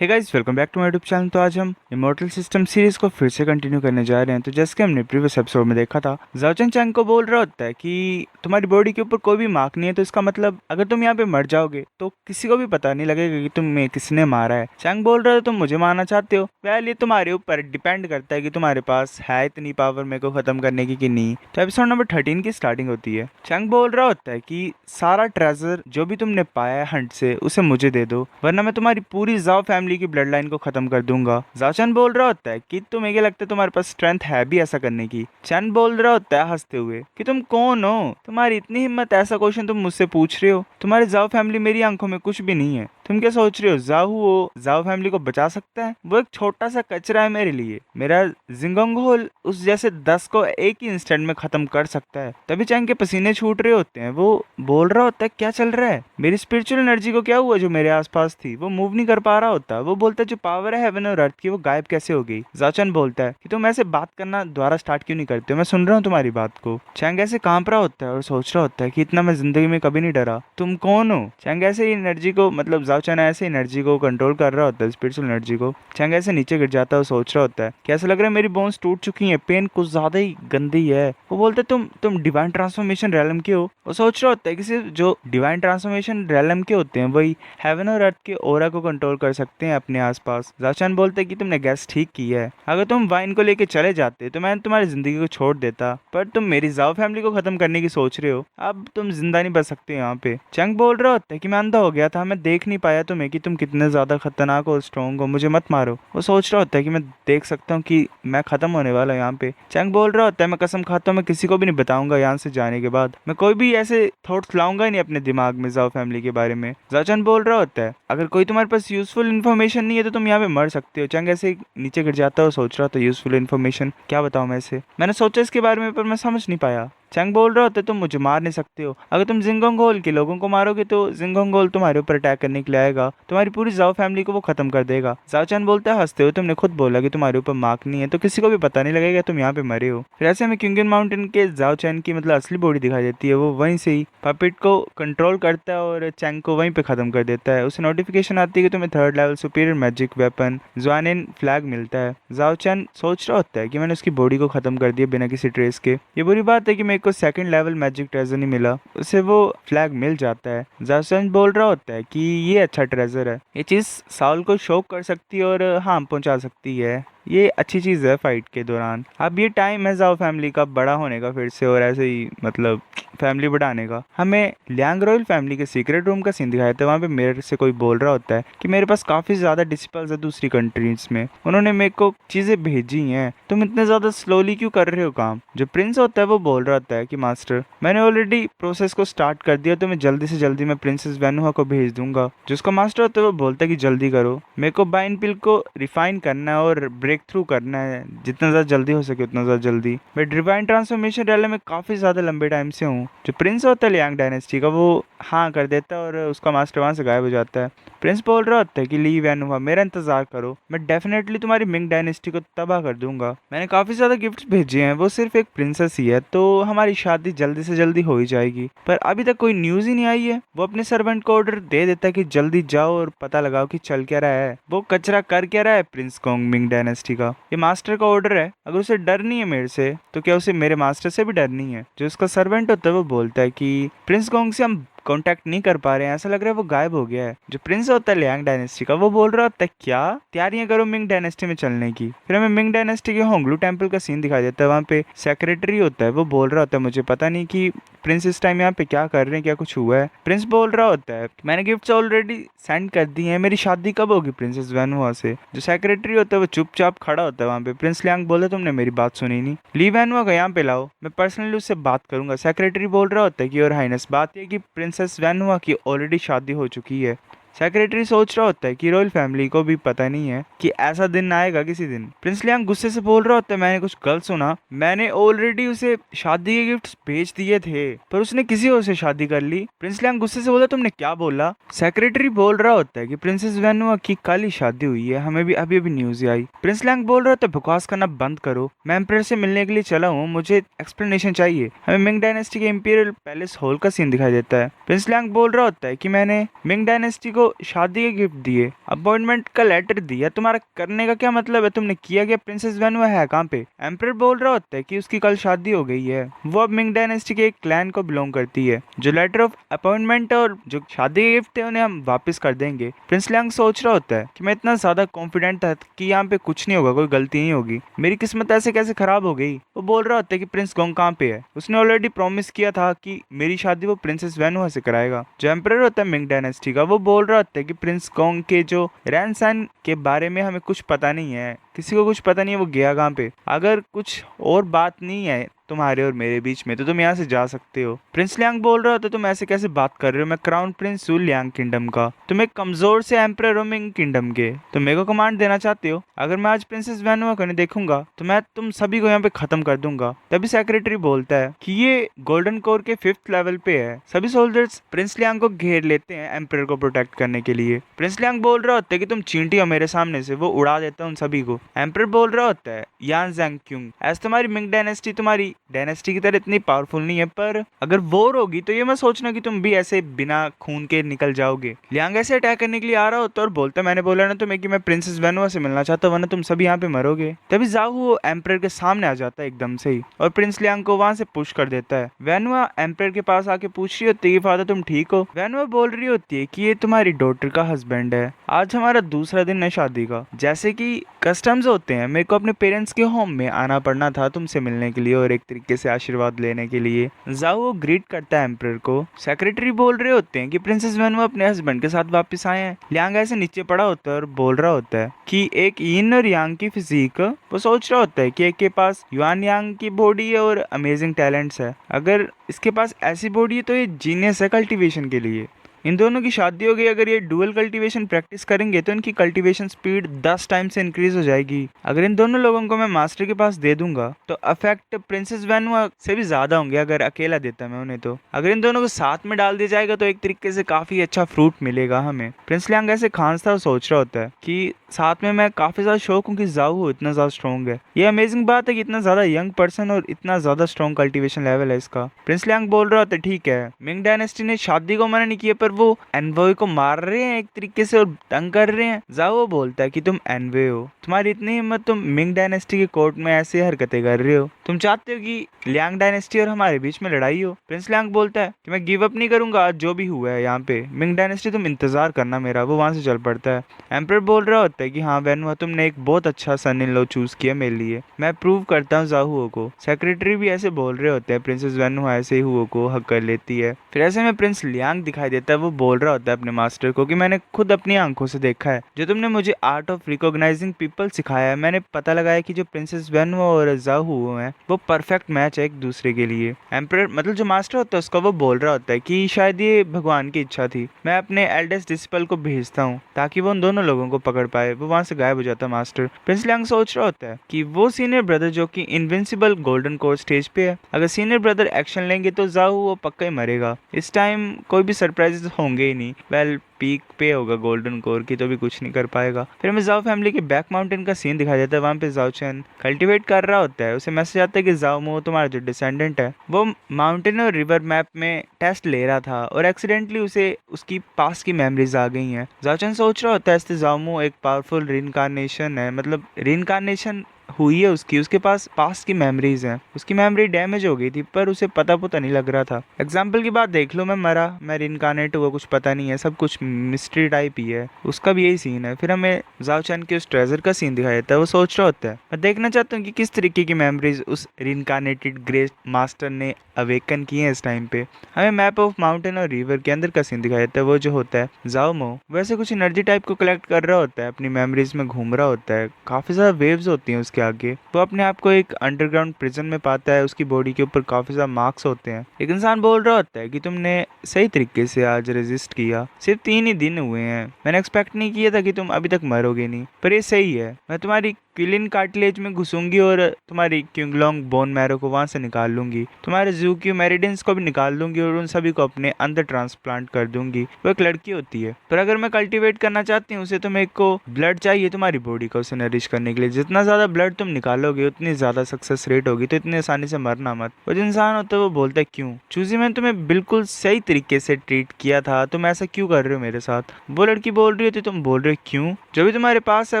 Hey guys, welcome back to my YouTube channel. तो आज हम इमॉर्टल सिस्टम सीरीज को फिर से कंटिन्यू करने जा रहे हैं। तो जैसे कि हमने प्रीवियस एपिसोड में देखा था, जाओचन चैंग को बोल रहा होता है कि तुम्हारी बॉडी के ऊपर कोई भी मार्क नहीं है, तो इसका मतलब अगर तुम यहाँ पे मर जाओगे तो किसी को भी पता नहीं लगेगा कि तुम्हें किसने मारा है। चैंग बोल रहा है तुम मुझे मारना चाहते हो, वेल ये तुम्हारे ऊपर डिपेंड करता है कि तुम्हारे पास है इतनी पावर मेरे को खत्म करने की कि नहीं। तो एपिसोड नंबर 13 की स्टार्टिंग होती है। चैंग बोल रहा होता है कि सारा ट्रेजर जो भी तुमने पाया है हंट से उसे मुझे दे दो, वरना मैं तुम्हारी पूरी जाओ फैमिली की ब्लड लाइन को खत्म कर दूंगा। जाचन बोल रहा होता है कि तुम्हें क्या लगता है तुम्हारे पास स्ट्रेंथ है भी ऐसा करने की। चैन बोल रहा होता है हंसते हुए कि तुम कौन हो, तुम्हारी इतनी हिम्मत, ऐसा क्वेश्चन तुम मुझसे पूछ रहे हो। तुम्हारी जाओ फैमिली मेरी आंखों में कुछ भी नहीं है। तुम क्या सोच रहे हो जाहू वो जाओ फैमिली को बचा सकता है? वो एक छोटा सा कचरा है मेरे लिए। मेरा जिंगोंग होल उस जैसे 10 को एक ही इंस्टेंट में खत्म कर सकता है। तभी चैंग के पसीने छूट रहे होते हैं। वो बोल रहा होता है क्या चल रहा है, मेरी स्पिरिचुअल एनर्जी को क्या हुआ जो मेरे आसपास थी, वो मूव नहीं कर पा रहा होता। वो बोलता है जो पावर है हेवन और अर्थ की वो गायब कैसे हो गई। जाचन बोलता है कि तुम ऐसे बात करना दोबारा स्टार्ट क्यों नहीं करते हो, मैं सुन रहा हूँ तुम्हारी बात को। चैंग ऐसे कांप रहा होता है और सोच रहा होता है कि इतना मैं जिंदगी में कभी नहीं डरा। तुम कौन हो? चैंग ऐसे ही एनर्जी को मतलब जाचन ऐसे एनर्जी को कंट्रोल कर रहा होता है, स्पिरिचुअल एनर्जी को। चैंग ऐसे नीचे गिर जाता है और सोच रहा होता है कैसा लग रहा है, मेरी बोन्स टूट चुकी हैं, पेन कुछ ज्यादा ही गंदी है। वो बोलते तुम डिवाइन ट्रांसफॉर्मेशन रैलम के हो। वो सोच रहा होता है कि सिर्फ जो डिवाइन ट्रांसफॉर्मेशन रैलम के होते हैं वही हेवन और अर्थ के ओरा को कंट्रोल कर सकते हैं अपने आसपास। जाचन बोलते हैं कि तुमने गैस ठीक की है, अगर तुम वाइन को लेके चले जाते तो मैं तुम्हारी जिंदगी को छोड़ देता, पर तुम मेरी जाओ फैमिली को खत्म करने की सोच रहे हो। अब तुम जिंदा नहीं बच सकते यहाँ पे। चंग बोल रहा होता है कि मैं अंधा हो गया था, मैं देख नहीं पाया तुम्हें कि तुम कितने ज्यादा खतरनाक और स्ट्रॉन्ग हो, मुझे मत मारो। वो सोच रहा होता है कि मैं देख सकता हूँ कि मैं खत्म होने वाला हूँ यहाँ पे। चंग बोल रहा होता है मैं कसम खाता हूँ मैं किसी को भी नहीं बताऊंगा यहाँ से जाने के बाद, मैं कोई भी ऐसे थॉट्स लाऊंगा ही नहीं अपने दिमाग में जाओ फैमिली के बारे में। जाचन बोल रहा होता है अगर कोई तुम्हारे पास यूजफुल इन्फॉर्मेशन नहीं है तो तुम यहाँ पे मर सकते हो। चंग ऐसे ही नीचे गिर जाता है और सोच रहा था यूजफुल इन्फॉर्मेशन क्या बताऊं मैं इसे, मैंने सोचा इसके बारे में पर मैं समझ नहीं पाया। चंग बोल रहा होता है तुम मुझे मार नहीं सकते हो, अगर तुम जिंगोंग होल के लोगों को मारोगे तो जिंगोंग होल तुम्हारे ऊपर अटैक करने के लिए आएगा, तुम्हारी पूरी जाओ फैमिली को वो खत्म कर देगा। जाओ चैन बोलता है हंसते हुए तुमने खुद बोला कि तुम्हारे ऊपर मार्क नहीं है तो किसी को भी पता नहीं लगेगा तुम यहाँ पे मरे हो। फिर ऐसे हमें क्यूंगन माउंटेन के जाओ चैन की मतलब असली बॉडी दिखाई देती है। वो वहीं से ही पपिट को कंट्रोल करता है और चैंग को वहीं पे खत्म कर देता है। उसे नोटिफिकेशन आती है कि तुम्हें 3rd level superior magic weapon ज़ुआनिन फ्लैग मिलता है। जाओ चैन सोच रहा होता है कि मैंने उसकी बॉडी को खत्म कर दिया बिना किसी ट्रेस के। ये बुरी बात है कि मेरे को 2nd लेवल मैजिक ट्रेजर नहीं मिला, उसे वो फ्लैग मिल जाता है। जासन बोल रहा होता है कि ये अच्छा ट्रेजर है, ये चीज साउल को शॉक कर सकती है और हार्म पहुंचा सकती है, ये अच्छी चीज है फाइट के दौरान। अब ये टाइम है जाओ फैमिली का बड़ा होने का फिर से, और ऐसे ही मतलब फैमिली बढ़ाने का। हमें लियांग रॉयल फैमिली के सीक्रेट रूम का सीन दिखाया था। वहाँ पे मेरे से कोई बोल रहा होता है कि मेरे पास काफी ज्यादा डिसिपल्स है दूसरी कंट्रीज में, उन्होंने मेरे को चीजें भेजी हैं, तुम इतने ज्यादा स्लोली क्यों कर रहे हो काम। जो प्रिंस होता है वो बोल रहा होता है कि मास्टर मैंने ऑलरेडी प्रोसेस को स्टार्ट कर दिया, तो मैं जल्दी से जल्दी मैं प्रिंसेस वेनुहा को भेज दूंगा। जिसका मास्टर होता है वो बोलता है कि जल्दी करो, मेरे को बाइन पिल को रिफाइन करना है और ब्रेक थ्रू करना है, जितना ज्यादा जल्दी हो सके उतना ज्यादा जल्दी। मैं डिवाइन ट्रांसफॉर्मेशन रैली में काफी ज्यादा लंबे टाइम से हूँ। जो प्रिंस होता है लियांग डायनेस्टी का वो हाँ कर देता है और उसका मास्टर वहां से गायब हो जाता है। प्रिंस बोल रहा होता है कि ली वेनुहा मेरा इंतजार करो, मैं डेफिनेटली तुम्हारी मिंग डायनेस्टी को तबाह कर दूंगा। मैंने काफी ज्यादा गिफ्ट्स भेजे हैं, वो सिर्फ एक प्रिंसेस ही है तो हमारी शादी जल्दी से जल्दी हो ही जाएगी, पर अभी तक कोई न्यूज ही नहीं आई है। वो अपने सर्वेंट को ऑर्डर दे देता है कि जल्दी जाओ और पता लगाओ कि चल क्या रहा है, वो कचरा कर क्या रहा है प्रिंस कोंग मिंग डायनेस्टी का। ये मास्टर का ऑर्डर है, अगर उसे डर नहीं है मेरे से तो क्या उसे मेरे मास्टर से भी डर नहीं है। जो उसका सर्वेंट होता है वो बोलता है कि प्रिंस कोंग से हम कांटेक्ट नहीं कर पा रहे हैं, ऐसा लग रहा है वो गायब हो गया है। जो प्रिंस होता है लियांग डायनेस्टी का वो बोल रहा होता है क्या तैयारियां करो मिंग डायनेस्टी में चलने की। फिर हमें मिंग डायनेस्टी के होंगलू टेम्पल का सीन दिखाई देता है। वहाँ पे सेक्रेटरी होता है, वो बोल रहा होता है मुझे पता नहीं कि प्रिंस इस टाइम यहाँ पे क्या कर रहे हैं, क्या कुछ हुआ है। प्रिंस बोल रहा होता है मैंने गिफ्ट्स ऑलरेडी सेंड कर दी हैं, मेरी शादी कब होगी प्रिंसेस वेनुआ से। जो सेक्रेटरी होता है वो चुपचाप खड़ा होता है वहाँ पे। प्रिंस लियांग बोले तुमने मेरी बात सुनी नहीं, ली वेनुआ को यहाँ पे लाओ, मैं पर्सनली उससे बात करूंगा। सेक्रेटरी बोल रहा होता है कि और हाइनेस बात यह कि प्रिंसेस वेनुआ की ऑलरेडी शादी हो चुकी है। सेक्रेटरी सोच रहा होता है कि रॉयल फैमिली को भी पता नहीं है कि ऐसा दिन आएगा किसी दिन। प्रिंस लियांग गुस्से से बोल रहा होता है मैंने कुछ गलत सुना, मैंने ऑलरेडी उसे शादी के गिफ्ट्स भेज दिए थे पर उसने किसी और से शादी कर ली। प्रिंस लियांग गुस्से से बोला तुमने क्या बोला। सेक्रेटरी बोल रहा होता है कि प्रिंसेस वेनुआ की कल ही शादी हुई है, हमें भी अभी अभी न्यूज आई। प्रिंस लियांग बोल रहा होता है बकवास करना बंद करो, मैं एम्परर से मिलने के लिए चला हूँ, मुझे एक्सप्लेनेशन चाहिए। हमें मिंग डायनेस्टी के इंपीरियल पैलेस हॉल का सीन दिखाई देता है। प्रिंस लियांग बोल रहा होता है कि मैंने मिंग डायनेस्टी को शादी के गिफ्ट दिए, अपॉइंटमेंट का लेटर दिया, तुम्हारा करने का क्या मतलब है? तुमने किया क्या? प्रिंसेस वेनुआ है कहाँ पे? एम्परर बोल रहा होता है कि उसकी कल शादी हो गई है, वो अब मिंग डायनेस्टी के एक क्लैन को बिलोंग करती है। जो लेटर ऑफ अपॉइंटमेंट और जो शादी के गिफ्ट है उन्हें हम वापस कर देंगे। प्रिंस लियांग सोच रहा होता है कि मैं इतना ज्यादा कॉन्फिडेंट था कि यहाँ पे कुछ नहीं होगा, कोई गलती नहीं होगी, मेरी किस्मत ऐसे कैसे खराब हो गई। वो बोल रहा होता है कि प्रिंस गोंग कहाँ पे है? उसने ऑलरेडी प्रॉमिस किया था कि मेरी शादी वो प्रिंसेस वेनुआ से कराएगा। जो एम्परर होता है मिंग डायनेस्टी का, वो बोल रहा होता है कि प्रिंस गोंग के जो रहन सहन के बारे में हमें कुछ पता नहीं है, किसी को कुछ पता नहीं है वो गया कहाँ पे। अगर कुछ और बात नहीं है तुम्हारे और मेरे बीच में तो तुम यहाँ से जा सकते हो। प्रिंस लियांग बोल रहा हो तो तुम ऐसे कैसे बात कर रहे हो? मैं क्राउन प्रिंस हूँ लियांग किंगडम का, तुम एक कमजोर से एम्परर हो मिंग किंगडम के, तुम मेरे को कमांड देना चाहते हो? अगर मैं आज प्रिंसेस वेनुआ को नहीं देखूंगा तो मैं तुम सभी को यहाँ पे खत्म कर दूंगा। तभी सेक्रेटरी बोलता है कि ये गोल्डन कोर के 5th लेवल पे है। सभी सोल्जर्स प्रिंस लियांग को घेर लेते हैं एम्परर को प्रोटेक्ट करने के लिए। प्रिंस लियांग बोल रहा होता है कि तुम चींटी हो मेरे सामने से, वो उड़ा देता है उन सभी को। एम्परर बोल रहा होता है यान ज़ैंग क्यूंग, ऐसे तुम्हारी मिंग डायनेस्टी तुम्हारी डायनेस्टी की तरह इतनी पावरफुल नहीं है, पर अगर वॉर होगी तो ये मत सोचना कि तुम भी ऐसे बिना खून के निकल जाओगे। लियांग ऐसे अटैक करने के लिए आ रहा होता है और बोलता है मैंने बोला ना तुम्हें कि मैं प्रिंसेस वेनुआ से मिलना चाहता हूं, वरना तुम सभी यहाँ पे मरोगे। तभी जाओ वो एम्परर के सामने आ जाता है एकदम से ही और प्रिंस लियांग को वहां से पुश कर देता है। वेनुआ एम्परर के पास आके पूछ रही होती है कि फादर तुम ठीक हो? वेनुआ बोल रही होती है कि ये तुम्हारी डॉटर का हस्बैंड है, आज हमारा दूसरा दिन है शादी का, जैसे कि कस्टम्स होते हैं मेरे को अपने पेरेंट्स के होम में आना पड़ना था तुमसे मिलने के लिए और एक तरीके से आशीर्वाद लेने के लिए। जाओ ग्रीट करता है एम्परर को। सेक्रेटरी बोल रहे होते हैं कि प्रिंसेस वेनुआ अपने हस्बैंड के साथ वापस आए हैं। लियांग ऐसे नीचे पड़ा होता है और बोल रहा होता है कि एक यिन और यांग की फिजिक, वो सोच रहा होता है कि एक के पास युआन यांग की बॉडी है और अमेजिंग टैलेंट्स है, अगर इसके पास ऐसी बॉडी है तो ये जीनियस है कल्टीवेशन के लिए। इन दोनों की शादी हो गई, अगर ये डुअल कल्टीवेशन प्रैक्टिस करेंगे तो इनकी कल्टीवेशन स्पीड 10 टाइम से इंक्रीज हो जाएगी। अगर इन दोनों लोगों को मैं मास्टर के पास दे दूंगा तो अफेक्ट प्रिंसेस वेनुआ से भी ज्यादा होंगे अगर अकेला देता मैं उन्हें। तो अगर इन दोनों को साथ में डाल दिया जाएगा तो एक तरीके से काफी अच्छा फ्रूट मिलेगा हमें। प्रिंस लियांग ऐसे खांसता सोच रहा होता है कि साथ में मैं काफी ज्यादा शौक हूँ कि जाओ इतना ज्यादा स्ट्रॉन्ग है। ये अमेजिंग बात है कि इतना ज्यादा यंग पर्सन और इतना ज्यादा स्ट्रॉन्ग कल्टीवेशन लेवल है इसका। प्रिंस लियांग बोल रहा होता है ठीक है, मिंग डायनेस्टी ने शादी को मना नहीं किया पर वो एनवॉय को मार रहे हैं एक तरीके से और तंग कर रहे हैं। जाओ बोलता है कि तुम एनवॉय हो, तुम्हारी इतनी हिम्मत, तुम मिंग डायनेस्टी के कोर्ट में ऐसे हरकतें कर रहे हो, तुम चाहते हो कि लियांग डायनेस्टी और हमारे बीच में लड़ाई हो। प्रिंस लियांग बोलता है कि मैं गिव अप नहीं करूंगा, आज जो भी हुआ है यहाँ पे मिंग डायनेस्टी तुम इंतजार करना मेरा। वो वहां से चल पड़ता है। एम्परर बोल रहा होता है कि हाँ वेनुआ तुमने एक बहुत अच्छा सन इन लॉ चूज किया मेरे लिए, मैं प्रूव करता हूँ जाहुओ को। सेक्रेटरी भी ऐसे बोल रहे होते हैं, प्रिंसेस वेनुआ ऐसे ही हुओ को हक कर लेती है। फिर ऐसे में प्रिंस लियांग दिखाई देता है, वो बोल रहा होता है अपने मास्टर को कि मैंने खुद अपनी आंखों से देखा है, जो तुमने मुझे आर्ट ऑफ रिकॉग्नाइजिंग पीपल सिखाया है, मैंने पता लगाया कि जो प्रिंसेस वेनुआ और जाहुओ हैं वो परफेक्ट मैच है एक दूसरे के लिए। एम्परर मतलब जो मास्टर होता है उसका वो बोल रहा होता है कि शायद ये भगवान की इच्छा थी, मैं अपने एल्डेस्ट डिसिपल को भेजता हूँ ताकि वो उन दोनों लोगों को पकड़ पाए। वो वहां से गायब हो जाता है मास्टर। प्रिंस लियांग सोच रहा होता है कि वो सीनियर ब्रदर जो कि इनविंसिबल गोल्डन कोर स्टेज पे है, अगर सीनियर ब्रदर एक्शन लेंगे तो जाहू वो पक्का ही मरेगा। इस टाइम कोई भी सरप्राइजेस होंगे ही नहीं। वेल पीक पे होगा गोल्डन कोर की तो भी कुछ नहीं कर पाएगा। फिर हमें जाओ फैमिली के बैक माउंटेन का सीन दिखाया जाता है। वहाँ पे जाओ चैन कल्टीवेट कर रहा होता है, उसे मैसेज आता है कि जाओ मो तुम्हारा जो डिसेंडेंट है वो माउंटेन और रिवर मैप में टेस्ट ले रहा था और एक्सीडेंटली उसे उसकी पास की मेमोरीज आ गई हैं। जाओ चैन सोच रहा होता है जाओमो एक पावरफुल रीइंकार्नेशन है, मतलब रीइंकार्नेशन हुई है उसकी, उसके पास पास्ट की मेमोरीज हैं। उसकी मेमोरी डैमेज हो गई थी पर उसे पता नहीं लग रहा था। एग्जाम्पल की बात देख लो, मैं मरा, मैं रिइंकार्नेट हुआ, कुछ पता नहीं है, सब कुछ मिस्ट्री टाइप ही है। उसका भी यही सीन है। फिर हमें जाओ चैन के उस ट्रेजर का सीन दिखाया जाता है। वो सोच रहा होता है मैं देखना चाहता हूँ कि किस तरीके की मेमोरीज उस रिइंकार्नेटेड ग्रेट मास्टर ने अवेकन किए हैं इस टाइम पे। हमें मैप ऑफ माउंटेन और रिवर के अंदर का सीन दिखाया जाता है। वो जो होता है जाओमो वैसे कुछ एनर्जी टाइप को कलेक्ट कर रहा होता है, अपनी मेमोरीज में घूम रहा होता है, काफी ज्यादा वेव्स होती हैं उसके आगे। वो अपने आप को एक अंडरग्राउंड प्रिजन में पाता है, उसकी बॉडी के ऊपर काफी ज्यादा मार्क्स होते हैं। एक इंसान बोल रहा होता है कि तुमने सही तरीके से आज रेजिस्ट किया, सिर्फ 3 ही दिन हुए हैं, मैंने एक्सपेक्ट नहीं किया था कि तुम अभी तक मरोगे नहीं, पर ये सही है, मैं तुम्हारी क्विलिन कार्टिलेज में घुसूंगी और तुम्हारी क्यूंगलोंग बोन मैरो को वहां से निकाल लूंगी, तुम्हारे ज़ूक्यू मेरिडियंस को भी निकाल दूंगी और उन सभी को अपने अंदर ट्रांसप्लांट कर दूंगी। वो एक लड़की होती है, पर अगर मैं कल्टीवेट करना चाहती हूँ उसे तो मेरे को ब्लड चाहिए तुम्हारी बॉडी का उसे नरिश करने के लिए। जितना ज्यादा ब्लड तुम निकालोगे उतनी ज्यादा सक्सेस रेट होगी, तो इतनी आसानी से मरना मत। वो जो इंसान होता है वो बोलता है क्यों चूजी, मैंने तुम्हें बिल्कुल सही तरीके से ट्रीट किया था, तुम ऐसा क्यों कर रहे हो मेरे साथ। वो लड़की बोल रही होती तुम बोल रहे हो क्यों, जो भी तुम्हारे पास है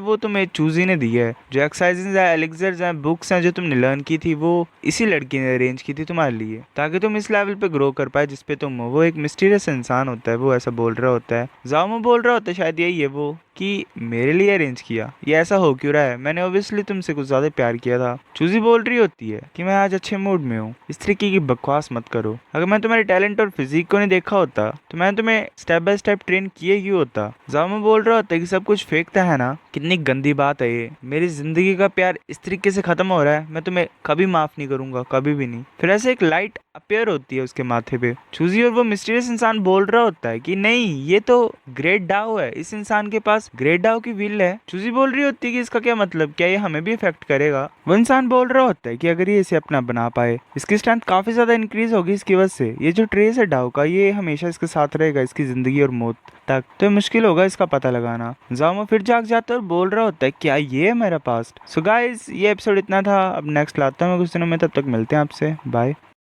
वो तुम्हें चूजी ने दी है। जो एक्सरसाइजेज है, एलिक्सर्स हैं, बुक्स हैं जो तुमने लर्न की थी वो इसी लड़की ने अरेंज की थी तुम्हारे लिए, ताकि तुम इस लेवल पे ग्रो कर पाए जिस पे तुम हो। वो एक मिस्टीरियस इंसान होता है, वो ऐसा बोल रहा होता है। जाओ बोल रहा होता है शायद यही है वो कि मेरे लिए अरेंज किया, ये ऐसा हो क्यों रहा है, मैंने ऑब्वियसली तुमसे कुछ ज्यादा प्यार किया था। चूजी बोल रही होती है कि मैं आज अच्छे मूड में हूँ, इस तरीके की बकवास मत करो। अगर मैं तुम्हारे टैलेंट और फिजिक को नहीं देखा होता तो मैं तुम्हें स्टेप बाय स्टेप ट्रेन किए क्यों होता। जाओ बोल रहा होता है कि सब कुछ फेंकता है ना, कितनी गंदी बात है ये, मेरी जिंदगी का प्यार इस तरीके से खत्म हो रहा है, मैं तुम्हें कभी माफ नहीं करूंगा, कभी भी नहीं। फिर ऐसे एक लाइट अपेयर होती है उसके माथे पे। चूजी और वो मिस्टीरियस इंसान बोल रहा होता है कि नहीं ये तो ग्रेट डाउ है, इस इंसान के पास ग्रेट डाउ की विल है। चूजी बोल रही होती है कि इसका क्या मतलब, क्या ये हमें भी इफेक्ट करेगा। वो इंसान बोल रहा होता है कि अगर ये इसे अपना बना पाए इसकी स्ट्रेंथ काफी ज्यादा इंक्रीज होगी इसकी वजह से, ये जो ट्रेस है डाउ का ये हमेशा इसके साथ रहेगा इसकी जिंदगी और मौत तक, तो मुश्किल होगा इसका पता लगाना। जाओ फिर जाग जाता है और बोल रहा होता है क्या ये है मेरा पास्ट। सो गाइस ये एपिसोड इतना था, अब नेक्स्ट लाता हूँ मैं कुछ दिनों में, तब तक मिलते हैं आपसे, बाय।